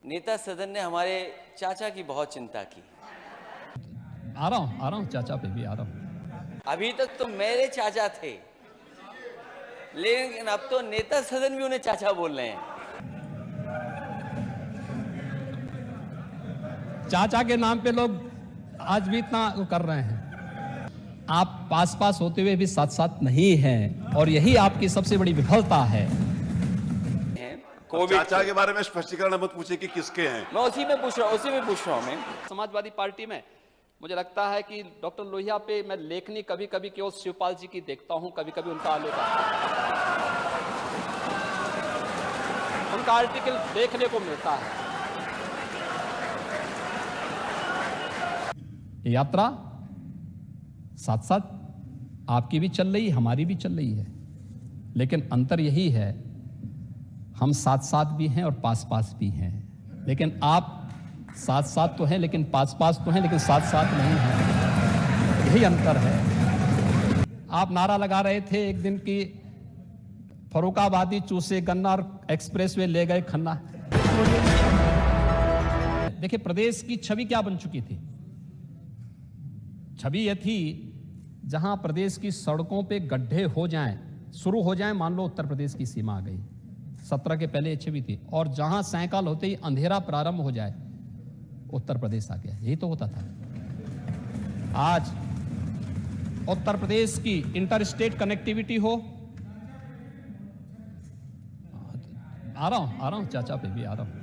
नेता सदन ने हमारे चाचा की बहुत चिंता की। आ रहा हूँ चाचा पे भी आ रहा हूँ। अभी तक तो मेरे चाचा थे, लेकिन अब तो नेता सदन भी उन्हें चाचा बोल रहे हैं। चाचा के नाम पे लोग आज भी इतना वो कर रहे हैं। आप पास होते हुए भी साथ साथ नहीं हैं, और यही आपकी सबसे बड़ी विफलता है। चाचा के बारे में स्पष्टीकरण मत पूछिए कि किसके हैं। मैं उसी में पूछ रहा हूँ मैं। समाजवादी पार्टी में मुझे लगता है कि डॉक्टर लोहिया पे मैं लेखनी कभी कभी केवल शिवपाल जी की देखता हूं, कभी कभी उनका आलेख उनका आर्टिकल देखने को मिलता है। यात्रा साथ साथ आपकी भी चल रही, हमारी भी चल रही है, लेकिन अंतर यही है, हम साथ साथ भी हैं और पास पास भी हैं। लेकिन आप साथ साथ तो हैं, लेकिन पास पास तो हैं, लेकिन साथ साथ नहीं हैं। यही अंतर है। आप नारा लगा रहे थे एक दिन की, फर्रुखाबादी चूसे गन्ना और एक्सप्रेसवे ले गए खन्ना। देखिए प्रदेश की छवि क्या बन चुकी थी। छवि यह थी जहां प्रदेश की सड़कों पे गड्ढे हो जाएं, शुरू हो जाएं, मान लो उत्तर प्रदेश की सीमा आ गई। 17 के पहले अच्छी भी थी, और जहां सायकाल होते ही अंधेरा प्रारंभ हो जाए, उत्तर प्रदेश आ गया। यही तो होता था। आज उत्तर प्रदेश की इंटर स्टेट कनेक्टिविटी हो। आ रहा हूं चाचा पे भी आ रहा हूं।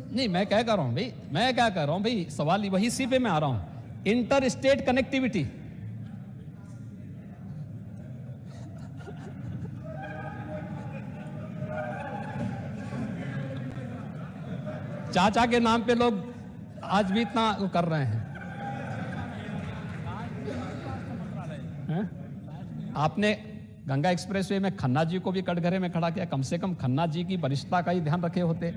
नहीं, मैं क्या कह रहा हूं भाई, सवाल वही इसी पे मैं आ रहा हूं। इंटर स्टेट कनेक्टिविटी, चाचा के नाम पे लोग आज भी इतना वो कर रहे हैं। आपने गंगा एक्सप्रेसवे में खन्ना जी को भी कटघरे में खड़ा किया। कम से कम खन्ना जी की वरिष्ठता का ही ध्यान रखे होते।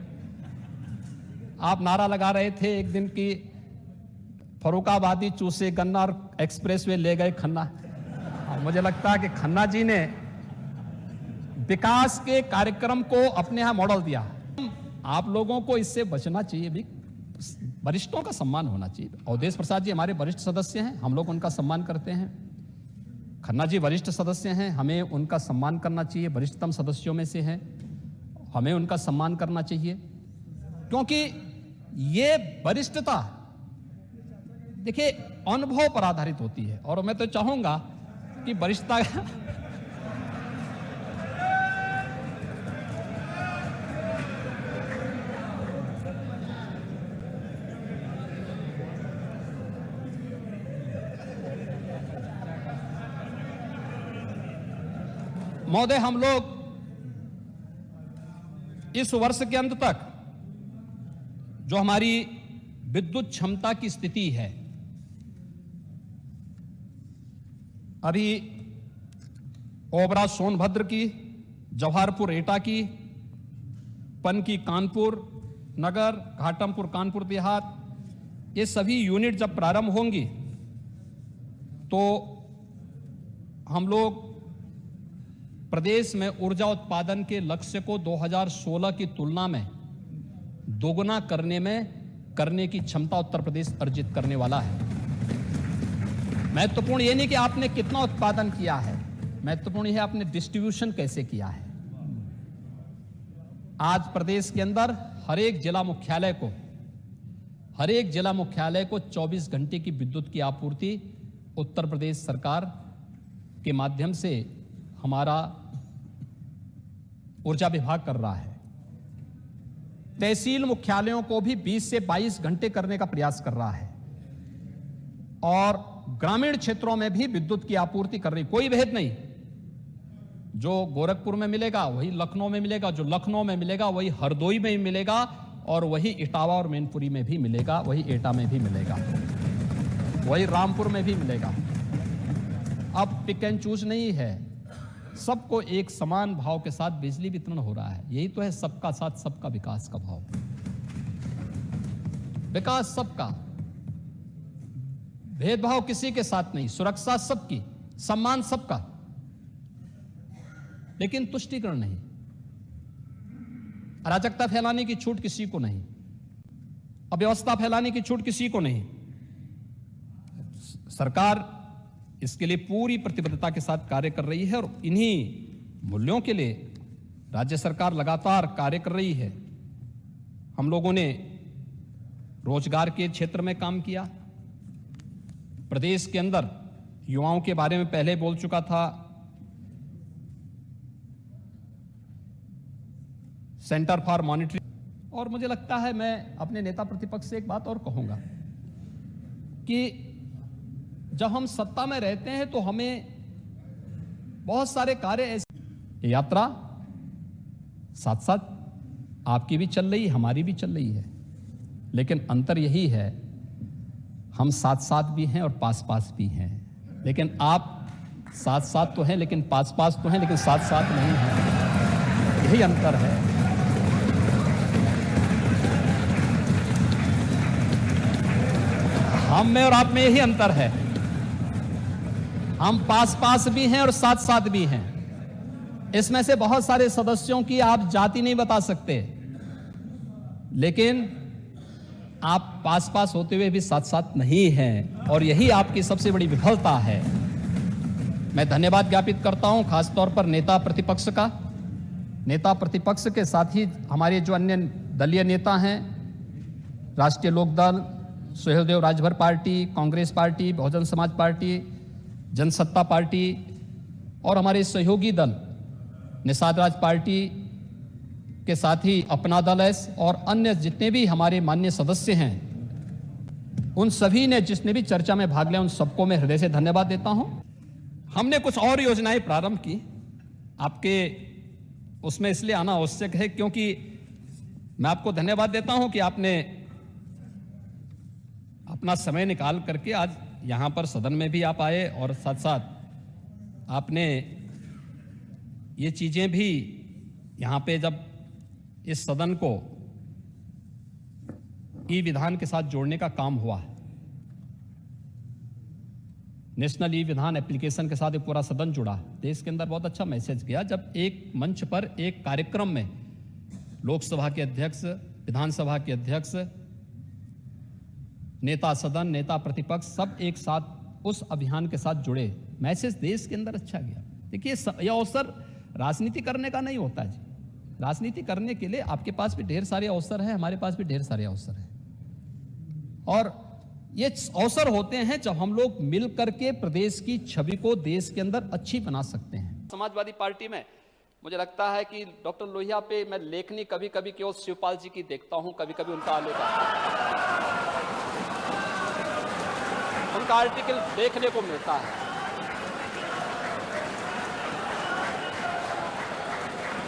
आप नारा लगा रहे थे एक दिन की, फर्रुखाबादी चूसे गन्ना और एक्सप्रेसवे ले गए खन्ना। मुझे लगता है कि खन्ना जी ने विकास के कार्यक्रम को अपने यहां मॉडल दिया। आप लोगों को इससे बचना चाहिए भी, वरिष्ठों का सम्मान होना चाहिए। अवधेश प्रसाद जी हमारे वरिष्ठ सदस्य हैं, हम लोग उनका सम्मान करते हैं। खन्ना जी वरिष्ठ सदस्य हैं, हमें उनका सम्मान करना चाहिए, वरिष्ठतम सदस्यों में से हैं, हमें उनका सम्मान करना चाहिए। क्योंकि ये वरिष्ठता देखिए अनुभव पर आधारित होती है, और मैं तो चाहूंगा कि वरिष्ठता महोदय, हम लोग इस वर्ष के अंत तक जो हमारी विद्युत क्षमता की स्थिति है, अभी ओबरा सोनभद्र की, जवाहरपुर एटा की, पन की कानपुर नगर, घाटमपुर कानपुर देहात, ये सभी यूनिट जब प्रारंभ होंगी तो हम लोग प्रदेश में ऊर्जा उत्पादन के लक्ष्य को 2016 की तुलना में दोगुना करने की क्षमता उत्तर प्रदेश अर्जित करने वाला है। महत्वपूर्ण ये नहीं कि आपने कितना उत्पादन किया है, महत्वपूर्ण यह है आपने डिस्ट्रीब्यूशन कैसे किया है। आज प्रदेश के अंदर हर एक जिला मुख्यालय को 24 घंटे की विद्युत की आपूर्ति उत्तर प्रदेश सरकार के माध्यम से हमारा ऊर्जा विभाग कर रहा है। तहसील मुख्यालयों को भी 20 से 22 घंटे करने का प्रयास कर रहा है, और ग्रामीण क्षेत्रों में भी विद्युत की आपूर्ति कर रही। कोई भेद नहीं, जो गोरखपुर में मिलेगा वही लखनऊ में मिलेगा, जो लखनऊ में मिलेगा वही हरदोई में भी मिलेगा, और वही इटावा और मैनपुरी में भी मिलेगा, वही एटा में भी मिलेगा, वही रामपुर में भी मिलेगा। अब पिक एंड चूज नहीं है, सबको एक समान भाव के साथ बिजली वितरण हो रहा है। यही तो है सबका साथ सबका विकास का भाव। विकास सबका, भेदभाव किसी के साथ नहीं, सुरक्षा सबकी, सम्मान सबका, लेकिन तुष्टीकरण नहीं। अराजकता फैलाने की छूट किसी को नहीं, अव्यवस्था फैलाने की छूट किसी को नहीं। सरकार इसके लिए पूरी प्रतिबद्धता के साथ कार्य कर रही है और इन्हीं मूल्यों के लिए राज्य सरकार लगातार कार्य कर रही है। हम लोगों ने रोजगार के क्षेत्र में काम किया। प्रदेश के अंदर युवाओं के बारे में पहले बोल चुका था। सेंटर फॉर मॉनिटरिंग, और मुझे लगता है मैं अपने नेता प्रतिपक्ष से एक बात और कहूंगा कि जब हम सत्ता में रहते हैं तो हमें बहुत सारे कार्य ऐसे, यात्रा साथ साथ आपकी भी चल रही, हमारी भी चल रही है, लेकिन अंतर यही है हम साथ साथ भी हैं और पास पास भी हैं। लेकिन आप साथ साथ तो हैं लेकिन पास पास तो हैं लेकिन साथ साथ नहीं हैं, यही अंतर है। हम में और आप में यही अंतर है। हम पास पास भी हैं और साथ साथ भी हैं। इसमें से बहुत सारे सदस्यों की आप जाति नहीं बता सकते, लेकिन आप पास पास होते हुए भी साथ साथ नहीं हैं, और यही आपकी सबसे बड़ी विफलता है। मैं धन्यवाद ज्ञापित करता हूं खासतौर पर नेता प्रतिपक्ष का। नेता प्रतिपक्ष के साथ ही हमारे जो अन्य दलीय नेता हैं, राष्ट्रीय Lokdal, Suheldev Rajbhar party, Congress party, Bahujan Samaj party, Jansatta party और हमारे सहयोगी दल निषाद राज पार्टी के साथ ही अपना दल है और अन्य जितने भी हमारे माननीय सदस्य हैं, उन सभी ने जिसने भी चर्चा में भाग लिया उन सबको मैं हृदय से धन्यवाद देता हूं। हमने कुछ और योजनाएं प्रारंभ की, आपके उसमें इसलिए आना आवश्यक है क्योंकि मैं आपको धन्यवाद देता हूं कि आपने अपना समय निकाल करके आज यहां पर सदन में भी आप आए और साथ साथ आपने ये चीजें भी यहां पे जब इस सदन को ई विधान के साथ जोड़ने का काम हुआ, नेशनल ई विधान एप्लीकेशन के साथ एक पूरा सदन जुड़ा, देश के अंदर बहुत अच्छा मैसेज गया जब एक मंच पर एक कार्यक्रम में लोकसभा के अध्यक्ष, विधानसभा के अध्यक्ष, नेता सदन, नेता प्रतिपक्ष सब एक साथ उस अभियान के साथ जुड़े। मैसेज देश के अंदर अच्छा गया। देखिए यह अवसर राजनीति करने का नहीं होता जी। राजनीति करने के लिए आपके पास भी ढेर सारे अवसर हैं, हमारे पास भी ढेर सारे अवसर हैं, और ये अवसर होते हैं जब हम लोग मिल करके प्रदेश की छवि को देश के अंदर अच्छी बना सकते हैं। समाजवादी पार्टी में मुझे लगता है कि डॉक्टर लोहिया पे मैं लेखनी कभी कभी केवल शिवपाल जी की देखता हूं, कभी कभी उनका उनका आर्टिकल देखने को मिलता है।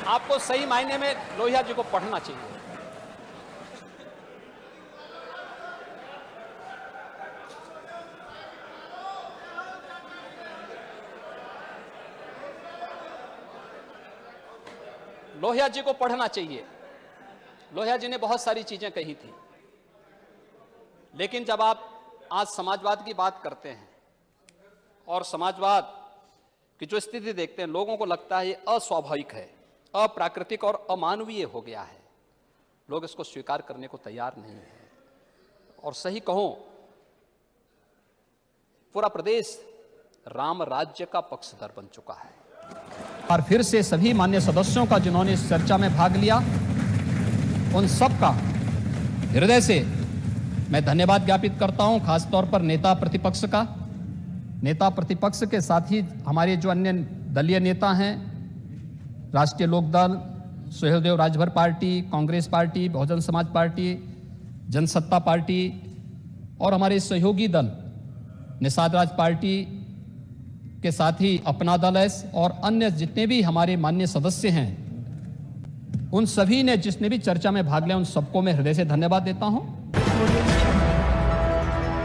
आपको सही मायने में लोहिया जी को पढ़ना चाहिए। लोहिया जी को पढ़ना चाहिए। लोहिया जी ने बहुत सारी चीजें कही थी, लेकिन जब आप आज समाजवाद की बात करते हैं और समाजवाद की जो स्थिति देखते हैं, लोगों को लगता है ये अस्वाभाविक है, अप्राकृतिक और अमानवीय हो गया है। लोग इसको स्वीकार करने को तैयार नहीं है, और सही कहूं पूरा प्रदेश राम राज्य का पक्षधर बन चुका है। और फिर से सभी मान्य सदस्यों का जिन्होंने इस चर्चा में भाग लिया, उन सब का हृदय से मैं धन्यवाद ज्ञापित करता हूं, खासतौर पर नेता प्रतिपक्ष का। नेता प्रतिपक्ष के साथ ही हमारे जो अन्य दलीय नेता हैं, राष्ट्रीय Lokdal, Suheldev Rajbhar party, Congress party, Bahujan Samaj party, Jansatta party और हमारे सहयोगी दल निषाद राज पार्टी के साथ ही अपना दल है और अन्य जितने भी हमारे माननीय सदस्य हैं, उन सभी ने जिसने भी चर्चा में भाग लिया उन सबको मैं हृदय से धन्यवाद देता हूं।